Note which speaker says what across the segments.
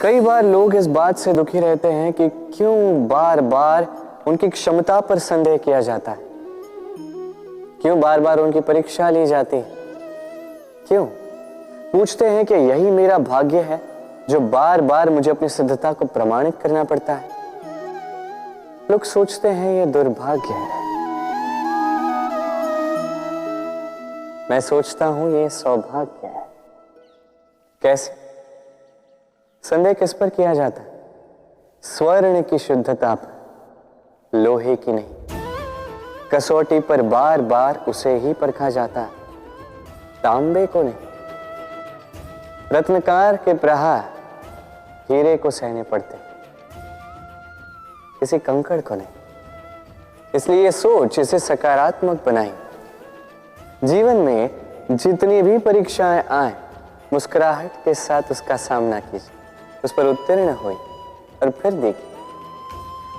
Speaker 1: कई बार लोग इस बात से दुखी रहते हैं कि क्यों बार बार उनकी क्षमता पर संदेह किया जाता है, क्यों बार बार उनकी परीक्षा ली जाती है, क्यों पूछते हैं कि यही मेरा भाग्य है जो बार बार मुझे अपनी सिद्धता को प्रमाणित करना पड़ता है। लोग सोचते हैं यह दुर्भाग्य है, मैं सोचता हूं यह सौभाग्य है। कैसे? संदेह किस पर किया जाता है? स्वर्ण की शुद्धता पर, लोहे की नहीं। कसौटी पर बार बार उसे ही परखा जाता है, तांबे को नहीं। रत्नकार के प्रहार हीरे को सहने पड़ते, किसी कंकड़ को नहीं। इसलिए ये सोच इसे सकारात्मक बनाई। जीवन में जितनी भी परीक्षाएं आए, मुस्कुराहट के साथ उसका सामना कीजिए, उस पर उत्तीर्ण होइए और फिर देखिए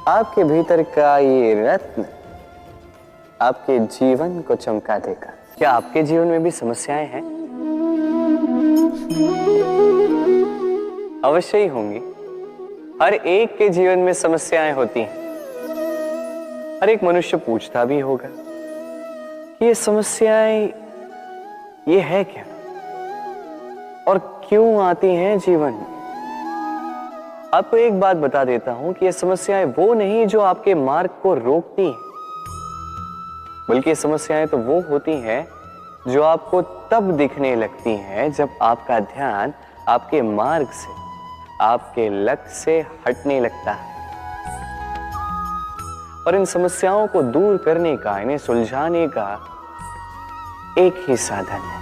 Speaker 1: आपके भीतर का ये रत्न आपके जीवन को चमका देगा। क्या आपके जीवन में भी समस्याएं हैं? अवश्य ही होंगी। हर एक के जीवन में समस्याएं होती हैं। हर एक मनुष्य पूछता भी होगा कि ये समस्याएं ये है क्या और क्यों आती हैं जीवन में। आपको एक बात बता देता हूं कि ये समस्याएं वो नहीं जो आपके मार्ग को रोकती हैं, बल्कि ये समस्याएं तो वो होती हैं जो आपको तब दिखने लगती हैं जब आपका ध्यान आपके मार्ग से, आपके लक्ष्य से हटने लगता है। और इन समस्याओं को दूर करने का, इन्हें सुलझाने का एक ही साधन है,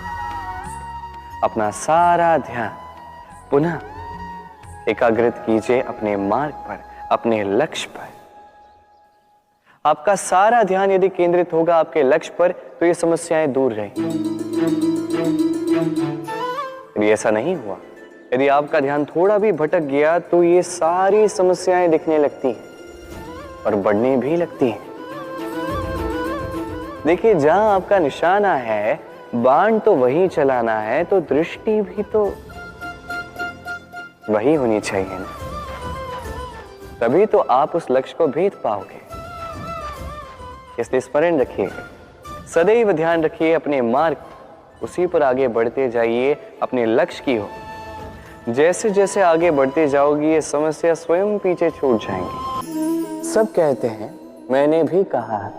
Speaker 1: अपना सारा ध्यान पुनः एकाग्रित कीजिए अपने मार्ग पर, अपने लक्ष्य पर। आपका सारा ध्यान यदि केंद्रित होगा आपके लक्ष्य पर तो ये समस्याएं दूर रहेंगी। यदि ऐसा नहीं हुआ, यदि आपका ध्यान थोड़ा भी भटक गया तो ये सारी समस्याएं दिखने लगती हैं और बढ़ने भी लगती हैं। देखिए, जहां आपका निशाना है, बाण तो वही चलाना है, तो दृष्टि भी तो वही होनी चाहिए ना। तभी तो आप उस लक्ष्य को भेद पाओगे। इसलिए स्मरण रखिए, सदैव ध्यान रखिए अपने मार्ग, उसी पर आगे बढ़ते जाइए अपने लक्ष्य की ओर। जैसे जैसे आगे बढ़ते जाओगी ये समस्या स्वयं पीछे छूट जाएंगी। सब कहते हैं, मैंने भी कहा है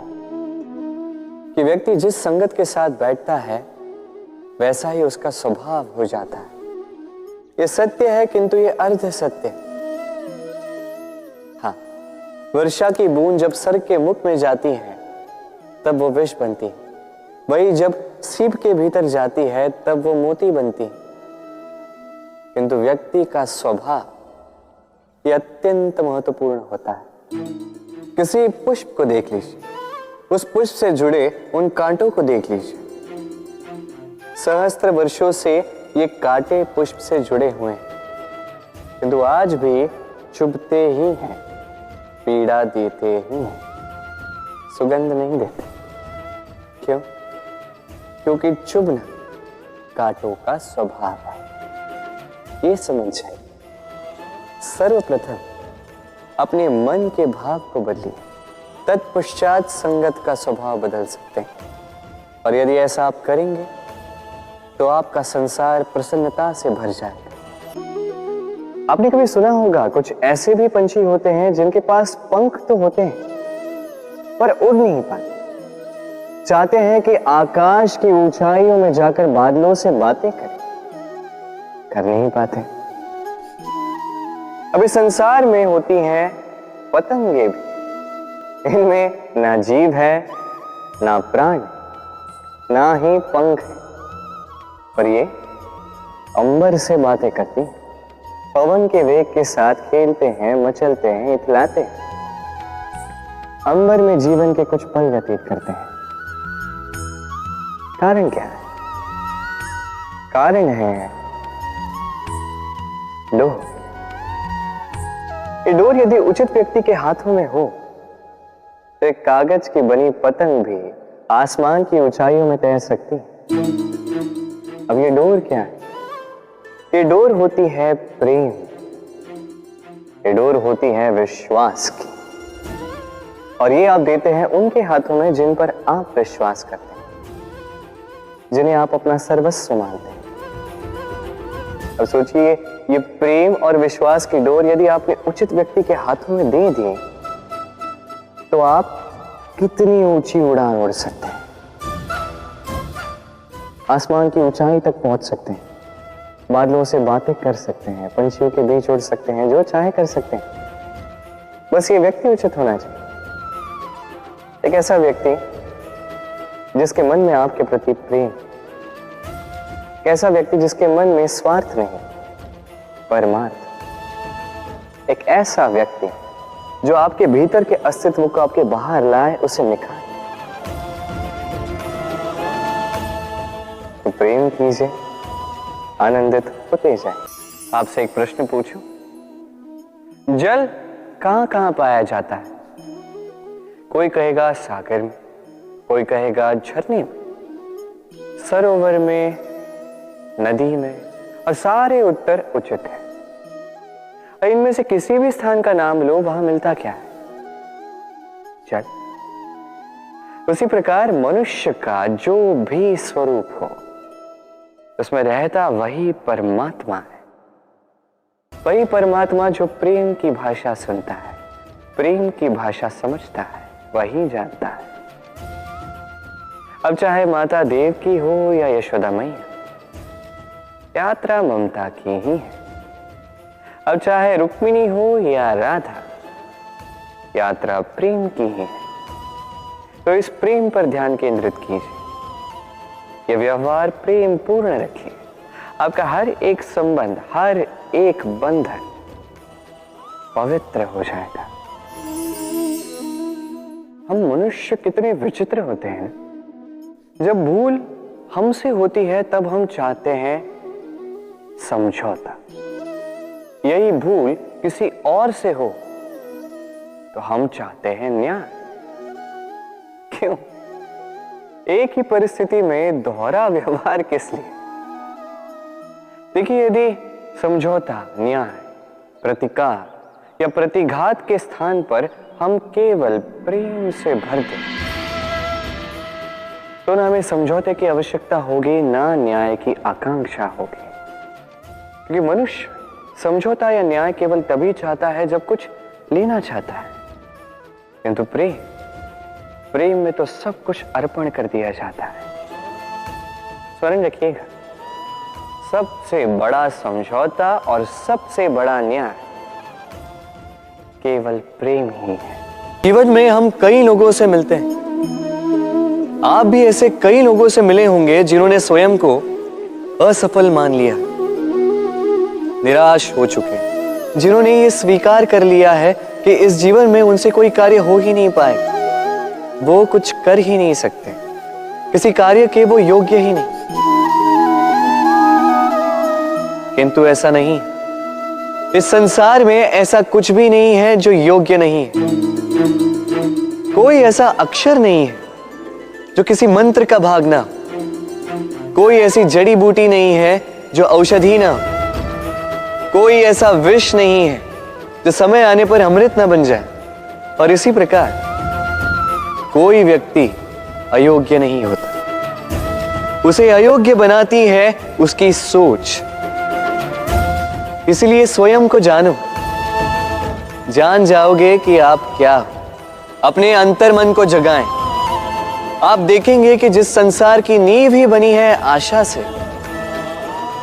Speaker 1: कि व्यक्ति जिस संगत के साथ बैठता है वैसा ही उसका स्वभाव हो जाता है। ये सत्य है, किंतु ये अर्ध सत्य। हाँ, वर्षा की बूंद जब सर के मुख में जाती है तब वो विष बनती है, वही जब सीप के भीतर जाती है तब वो मोती बनती है। किंतु व्यक्ति का स्वभाव ये अत्यंत महत्वपूर्ण होता है। किसी पुष्प को देख लीजिए, उस पुष्प से जुड़े उन कांटों को देख लीजिए। सहस्त्र वर्षों से ये कांटे पुष्प से जुड़े हुए हैं, किंतु आज भी चुभते ही हैं, पीड़ा देते ही हैं, सुगंध नहीं देते। क्यों? क्योंकि चुभना कांटों का स्वभाव है। ये समझिए। सर्वप्रथम अपने मन के भाव को बदलिए, तत्पश्चात संगत का स्वभाव बदल सकते हैं। और यदि ऐसा आप करेंगे तो आपका संसार प्रसन्नता से भर जाएगा। आपने कभी सुना होगा, कुछ ऐसे भी पंछी होते हैं जिनके पास पंख तो होते हैं पर उड़ नहीं पाते। चाहते हैं कि आकाश की ऊंचाइयों में जाकर बादलों से बातें करें, कर नहीं पाते। अभी संसार में होती हैं पतंगे भी, इनमें ना जीभ है, ना प्राण, ना ही पंख है, पर ये अंबर से बातें करती हैं, पवन के वेग के साथ खेलते हैं, मचलते हैं, इतलाते हैं। अंबर में जीवन के कुछ पल व्यतीत करते हैं। कारण क्या है? कारण है डोर। ये डोर यदि उचित व्यक्ति के हाथों में हो तो एक कागज की बनी पतंग भी आसमान की ऊंचाइयों में तैर सकती है। अब ये डोर क्या है? ये डोर होती है प्रेम, ये डोर होती है विश्वास की, और ये आप देते हैं उनके हाथों में जिन पर आप विश्वास करते हैं, जिन्हें आप अपना सर्वस्व मानते हैं। और सोचिए, ये प्रेम और विश्वास की डोर यदि आपने उचित व्यक्ति के हाथों में दे दी तो आप कितनी ऊंची उड़ान उड़ सकते हैं, आसमान की ऊंचाई तक पहुंच सकते हैं, बादलों से बातें कर सकते हैं, पंछियों के बीच उड़ सकते हैं, जो चाहे कर सकते हैं। बस ये व्यक्ति उचित होना चाहिए, एक ऐसा व्यक्ति जिसके मन में आपके प्रति प्रेम, एक ऐसा व्यक्ति जिसके मन में स्वार्थ नहीं परमार्थ, एक ऐसा व्यक्ति जो आपके भीतर के अस्तित्व को आपके बाहर लाए, उसे निखारे। तो प्रेम कीजिए, आनंदित होते जाए। आपसे एक प्रश्न पूछूं, जल कहां कहां पाया जाता है? कोई कहेगा सागर में, कोई कहेगा झरने में, सरोवर में, नदी में, और सारे उत्तर उचित है। और इनमें से किसी भी स्थान का नाम लो, वहां मिलता क्या है? जल। उसी प्रकार मनुष्य का जो भी स्वरूप हो, उसमें रहता वही परमात्मा है। वही परमात्मा जो प्रेम की भाषा सुनता है, प्रेम की भाषा समझता है, वही जानता है। अब चाहे माता देव की हो या यशोदा मैया, यात्रा ममता की ही है। अब चाहे रुक्मिणी हो या राधा, यात्रा प्रेम की ही है। तो इस प्रेम पर ध्यान केंद्रित कीजिए, ये व्यवहार प्रेम पूर्ण रखिए। आपका हर एक संबंध, हर एक बंधन पवित्र हो जाएगा। हम मनुष्य कितने विचित्र होते हैं। जब भूल हमसे होती है तब हम चाहते हैं समझौता। यही भूल किसी और से हो तो हम चाहते हैं न्याय। क्यों? एक ही परिस्थिति में दोहरा व्यवहार किस लिए? देखिए, यदि समझौता, न्याय, प्रतिकार या प्रतिघात के स्थान पर हम केवल प्रेम से भर दें तो ना हमें समझौते की आवश्यकता होगी, ना न्याय की आकांक्षा होगी। क्योंकि मनुष्य समझौता या न्याय केवल तभी चाहता है जब कुछ लेना चाहता है, किंतु प्रेम में तो सब कुछ अर्पण कर दिया जाता है। स्मरण रखिएगा, सबसे बड़ा समझौता और सबसे बड़ा न्याय केवल प्रेम ही है। जीवन में हम कई लोगों से मिलते हैं। आप भी ऐसे कई लोगों से मिले होंगे जिन्होंने स्वयं को असफल मान लिया, निराश हो चुके, जिन्होंने ये स्वीकार कर लिया है कि इस जीवन में उनसे कोई कार्य हो ही नहीं पाएगा, वो कुछ कर ही नहीं सकते, किसी कार्य के वो योग्य ही नहीं। किंतु ऐसा नहीं, इस संसार में ऐसा कुछ भी नहीं है जो योग्य नहीं है। कोई ऐसा अक्षर नहीं है जो किसी मंत्र का भाग ना, कोई ऐसी जड़ी बूटी नहीं है जो औषधि ना, कोई ऐसा विष नहीं है जो समय आने पर अमृत ना बन जाए। और इसी प्रकार कोई व्यक्ति अयोग्य नहीं होता, उसे अयोग्य बनाती है उसकी सोच। इसलिए स्वयं को जानो, जान जाओगे कि आप क्या हो। अपने अंतर्मन को जगाएं। आप देखेंगे कि जिस संसार की नींव ही बनी है आशा से,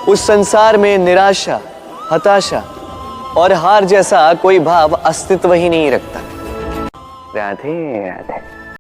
Speaker 1: उस संसार में निराशा, हताशा और हार जैसा कोई भाव अस्तित्व ही नहीं रखता। राधे राधे।